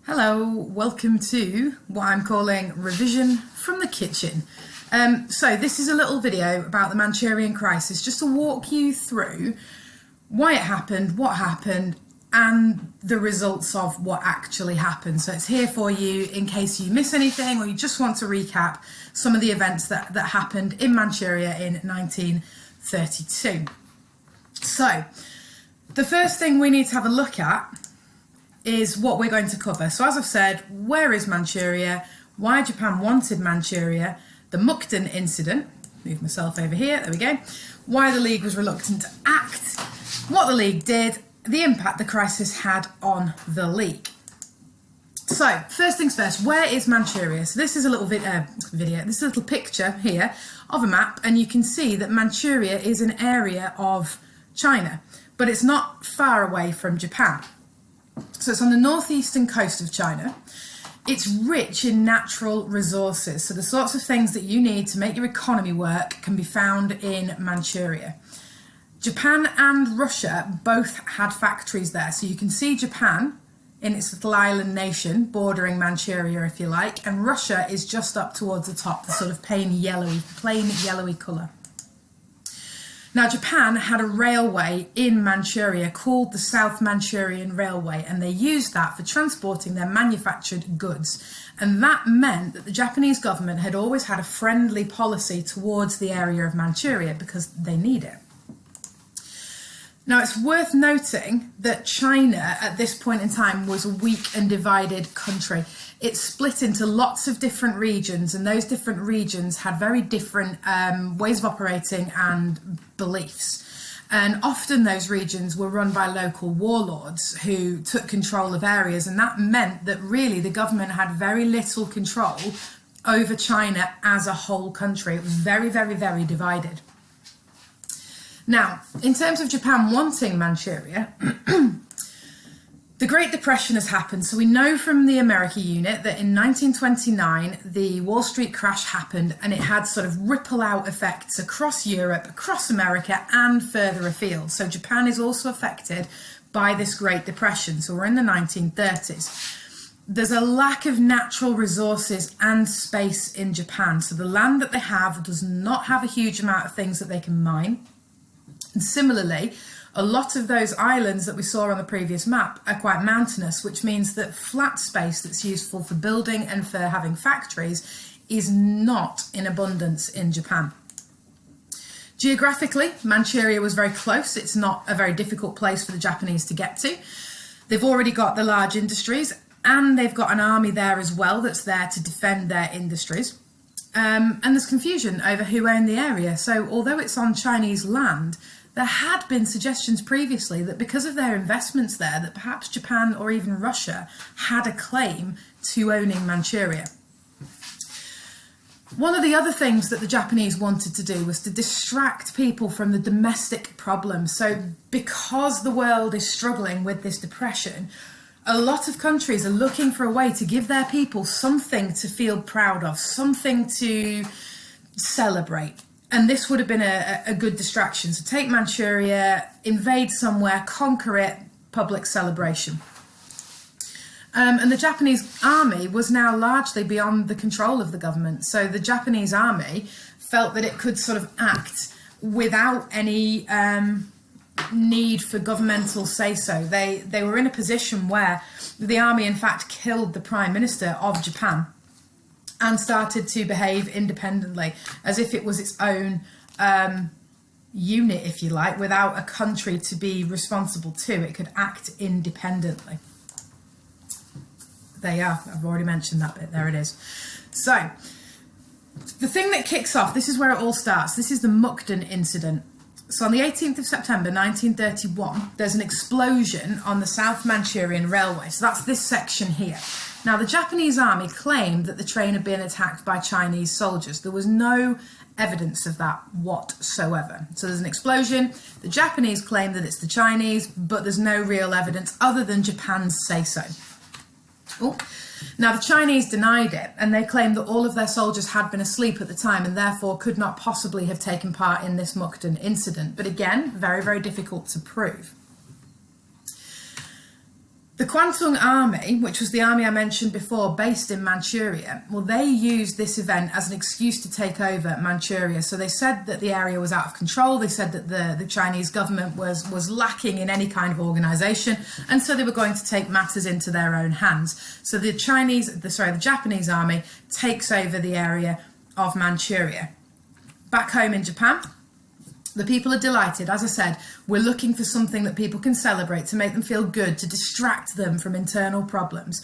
Hello, welcome to what I'm calling Revision from the Kitchen. So this is a little video about the Manchurian Crisis, just to walk you through why it happened, what happened, and the results of what actually happened. So it's here for you in case you miss anything or you just want to recap some of the events that happened in Manchuria in 1932. So the first thing we need to have a look at is what we're going to cover. So as I've said, where is Manchuria? Why Japan wanted Manchuria? The Mukden incident. Move myself over here, there we go. Why the League was reluctant to act. What the League did. The impact the crisis had on the League. So first things first, where is Manchuria? So this is a little this is a little picture here of a map, and you can see that Manchuria is an area of China, but it's not far away from Japan. So it's on the northeastern coast of China. It's rich in natural resources. So the sorts of things that you need to make your economy work can be found in Manchuria. Japan and Russia both had factories there. So you can see Japan in its little island nation bordering Manchuria, if you like, and Russia is just up towards the top, the sort of plain yellowy colour. Now, Japan had a railway in Manchuria called the South Manchurian Railway, and they used that for transporting their manufactured goods. And that meant that the Japanese government had always had a friendly policy towards the area of Manchuria because they need it. Now, it's worth noting that China at this point in time was a weak and divided country. It split into lots of different regions, and those different regions had very different ways of operating and beliefs. And often those regions were run by local warlords who took control of areas, and that meant that really the government had very little control over China as a whole country. It was very, very, very divided. Now, in terms of Japan wanting Manchuria, the Great Depression has happened. So we know from the America unit that in 1929, the Wall Street crash happened, and it had sort of ripple out effects across Europe, across America, and further afield. So Japan is also affected by this Great Depression. So we're in the 1930s. There's a lack of natural resources and space in Japan. So the land that they have does not have a huge amount of things that they can mine. And similarly, a lot of those islands that we saw on the previous map are quite mountainous, which means that flat space that's useful for building and for having factories is not in abundance in Japan. Geographically, Manchuria was very close. It's not a very difficult place for the Japanese to get to. They've already got the large industries, and they've got an army there as well that's there to defend their industries. And there's confusion over who owned the area. So although it's on Chinese land, there had been suggestions previously that because of their investments there, that perhaps Japan or even Russia had a claim to owning Manchuria. One of the other things that the Japanese wanted to do was to distract people from the domestic problems. So because the world is struggling with this depression, a lot of countries are looking for a way to give their people something to feel proud of, something to celebrate. And this would have been a good distraction. So take Manchuria, invade somewhere, conquer it, public celebration. And the Japanese army was now largely beyond the control of the government. So the Japanese army felt that it could sort of act without any need for governmental say-so. They were in a position where the army, in fact, killed the Prime Minister of Japan and started to behave independently, as if it was its own unit, if you like, without a country to be responsible to. It could act independently. There you are. I've already mentioned that bit. There it is. So, the thing that kicks off, this is where it all starts. This is the Mukden incident. So on the 18th of September 1931, there's an explosion on the South Manchurian Railway. So that's this section here. Now, the Japanese army claimed that the train had been attacked by Chinese soldiers. There was no evidence of that whatsoever. So there's an explosion. The Japanese claim that it's the Chinese, but there's no real evidence other than Japan's say-so. Oh. Now, the Chinese denied it, and they claimed that all of their soldiers had been asleep at the time and therefore could not possibly have taken part in this Mukden incident. But again, very, very difficult to prove. The Kwantung Army, which was the army I mentioned before, based in Manchuria, well, they used this event as an excuse to take over Manchuria. So they said that the area was out of control. They said that the Chinese government was lacking in any kind of organisation, and so they were going to take matters into their own hands. So the Japanese army takes over the area of Manchuria. Back home in Japan, the people are delighted. As I said, we're looking for something that people can celebrate to make them feel good, to distract them from internal problems.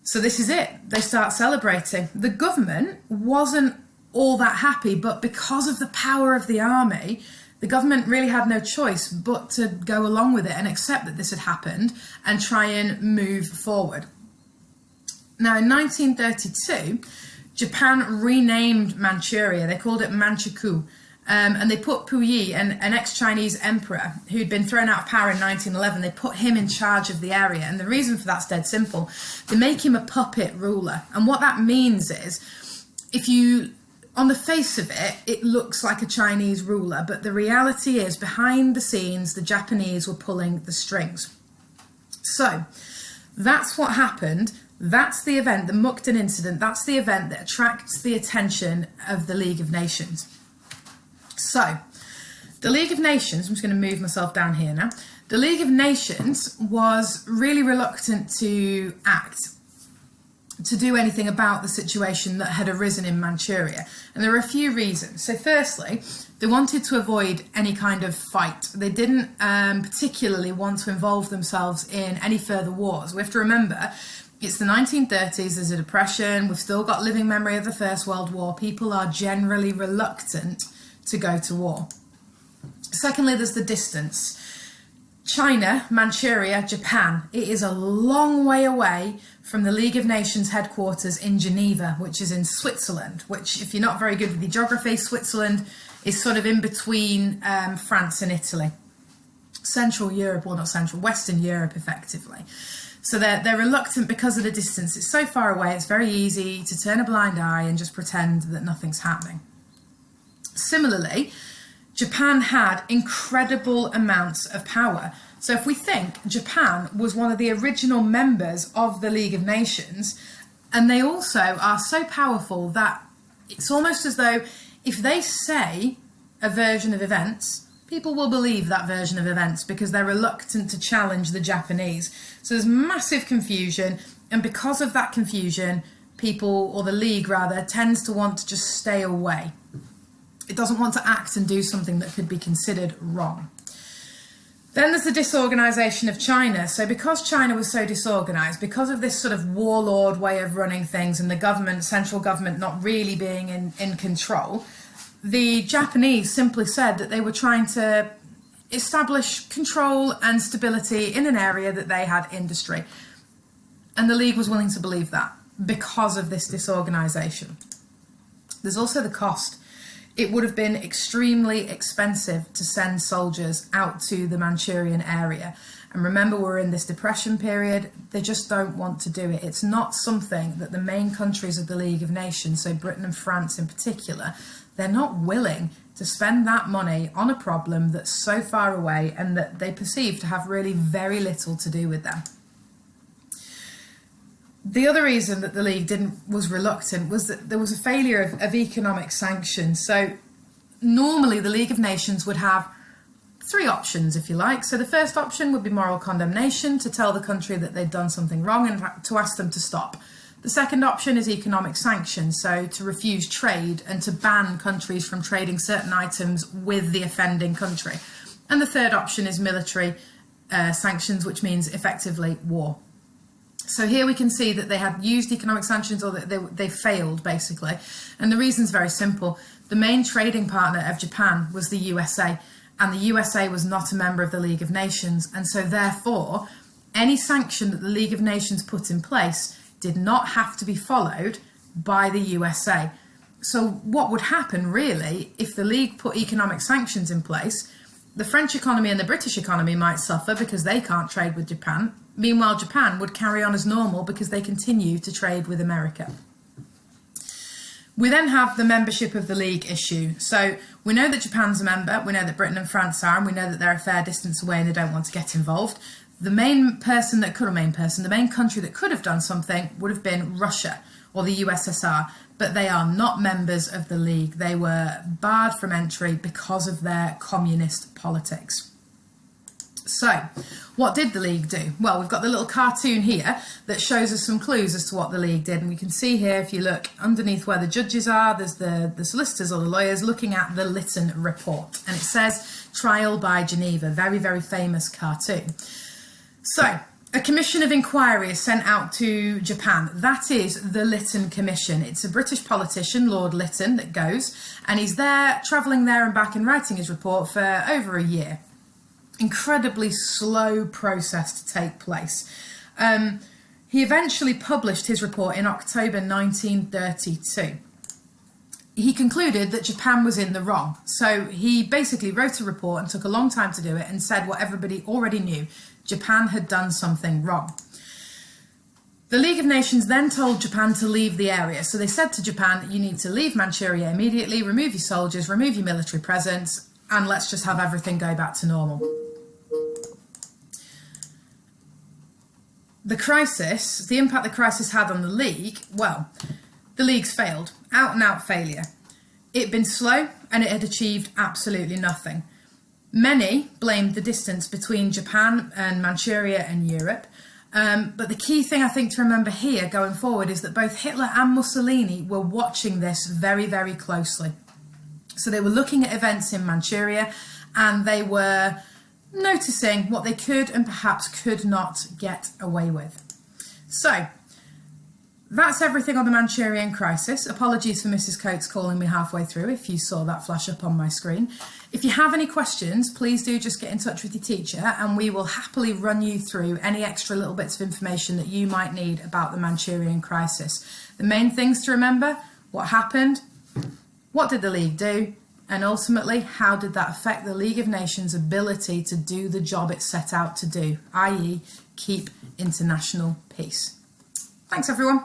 So this is it. They start celebrating. The government wasn't all that happy, but because of the power of the army, the government really had no choice but to go along with it and accept that this had happened and try and move forward. Now, in 1932, Japan renamed Manchuria. They called it Manchukuo. And they put Puyi, an ex-Chinese emperor who'd been thrown out of power in 1911, they put him in charge of the area. And the reason for that's dead simple. They make him a puppet ruler. And what that means is, on the face of it, it looks like a Chinese ruler, but the reality is, behind the scenes, the Japanese were pulling the strings. So, that's what happened. That's the event, the Mukden incident, that's the event that attracts the attention of the League of Nations. So, the League of Nations, I'm just going to move myself down here now. The League of Nations was really reluctant to act, to do anything about the situation that had arisen in Manchuria. And there are a few reasons. So firstly, they wanted to avoid any kind of fight. They didn't particularly want to involve themselves in any further wars. We have to remember, it's the 1930s, there's a depression, we've still got living memory of the First World War. People are generally reluctant to go to war. Secondly, there's the distance. China, Manchuria, Japan, it is a long way away from the League of Nations headquarters in Geneva, which is in Switzerland, which, if you're not very good with your geography, Switzerland is sort of in between France and Italy. Central Europe, well, not Central, Western Europe, effectively. So they're reluctant because of the distance. It's so far away, it's very easy to turn a blind eye and just pretend that nothing's happening. Similarly, Japan had incredible amounts of power. So if we think Japan was one of the original members of the League of Nations, and they also are so powerful that it's almost as though if they say a version of events, people will believe that version of events because they're reluctant to challenge the Japanese. So there's massive confusion, and because of that confusion, people, or the League rather, tends to want to just stay away. It doesn't want to act and do something that could be considered wrong. Then there's the disorganisation of China. So because China was so disorganised, because of this sort of warlord way of running things and the government, central government not really being in control, the Japanese simply said that they were trying to establish control and stability in an area that they had industry. And the League was willing to believe that because of this disorganisation. There's also the cost. It would have been extremely expensive to send soldiers out to the Manchurian area. And remember, we're in this depression period. They just don't want to do it. It's not something that the main countries of the League of Nations, so Britain and France in particular, they're not willing to spend that money on a problem that's so far away and that they perceive to have really very little to do with them. The other reason that the League was reluctant was that there was a failure of economic sanctions. So normally the League of Nations would have three options, if you like. So the first option would be moral condemnation, to tell the country that they'd done something wrong and to ask them to stop. The second option is economic sanctions, so to refuse trade and to ban countries from trading certain items with the offending country. And the third option is military sanctions, which means effectively war. So here we can see that they had used economic sanctions, or that they failed, basically. And the reason's very simple. The main trading partner of Japan was the USA, and the USA was not a member of the League of Nations. And so therefore, any sanction that the League of Nations put in place did not have to be followed by the USA. So what would happen, really, if the League put economic sanctions in place? The French economy and the British economy might suffer because they can't trade with Japan. Meanwhile, Japan would carry on as normal because they continue to trade with America. We then have the membership of the League issue. So we know that Japan's a member, we know that Britain and France are, and we know that they're a fair distance away and they don't want to get involved. The main country that could have done something would have been Russia or the USSR, but they are not members of the League. They were barred from entry because of their communist politics. So, what did the League do? Well, we've got the little cartoon here that shows us some clues as to what the League did. And we can see here, if you look underneath where the judges are, there's the solicitors or the lawyers looking at the Lytton report. And it says, Trial by Geneva, very, very famous cartoon. So, a commission of inquiry is sent out to Japan. That is the Lytton Commission. It's a British politician, Lord Lytton, that goes. And he's there, travelling there and back and writing his report for over a year. Incredibly slow process to take place. He eventually published his report in October 1932. He concluded that Japan was in the wrong. So he basically wrote a report and took a long time to do it and said what everybody already knew. Japan had done something wrong. The League of Nations then told Japan to leave the area. So they said to Japan, you need to leave Manchuria immediately, remove your soldiers, remove your military presence, and let's just have everything go back to normal. The crisis, the impact the crisis had on the League, well, the League's failed. Out and out failure. It had been slow and it had achieved absolutely nothing. Many blamed the distance between Japan and Manchuria and Europe. But the key thing I think to remember here going forward is that both Hitler and Mussolini were watching this very, very closely. So they were looking at events in Manchuria and they were noticing what they could and perhaps could not get away with. So that's everything on the Manchurian Crisis. Apologies for Mrs. Coates calling me halfway through if you saw that flash up on my screen. If you have any questions, please do just get in touch with your teacher and we will happily run you through any extra little bits of information that you might need about the Manchurian Crisis. The main things to remember: what happened, what did the League do, and ultimately, how did that affect the League of Nations' ability to do the job it set out to do, i.e. keep international peace. Thanks, everyone.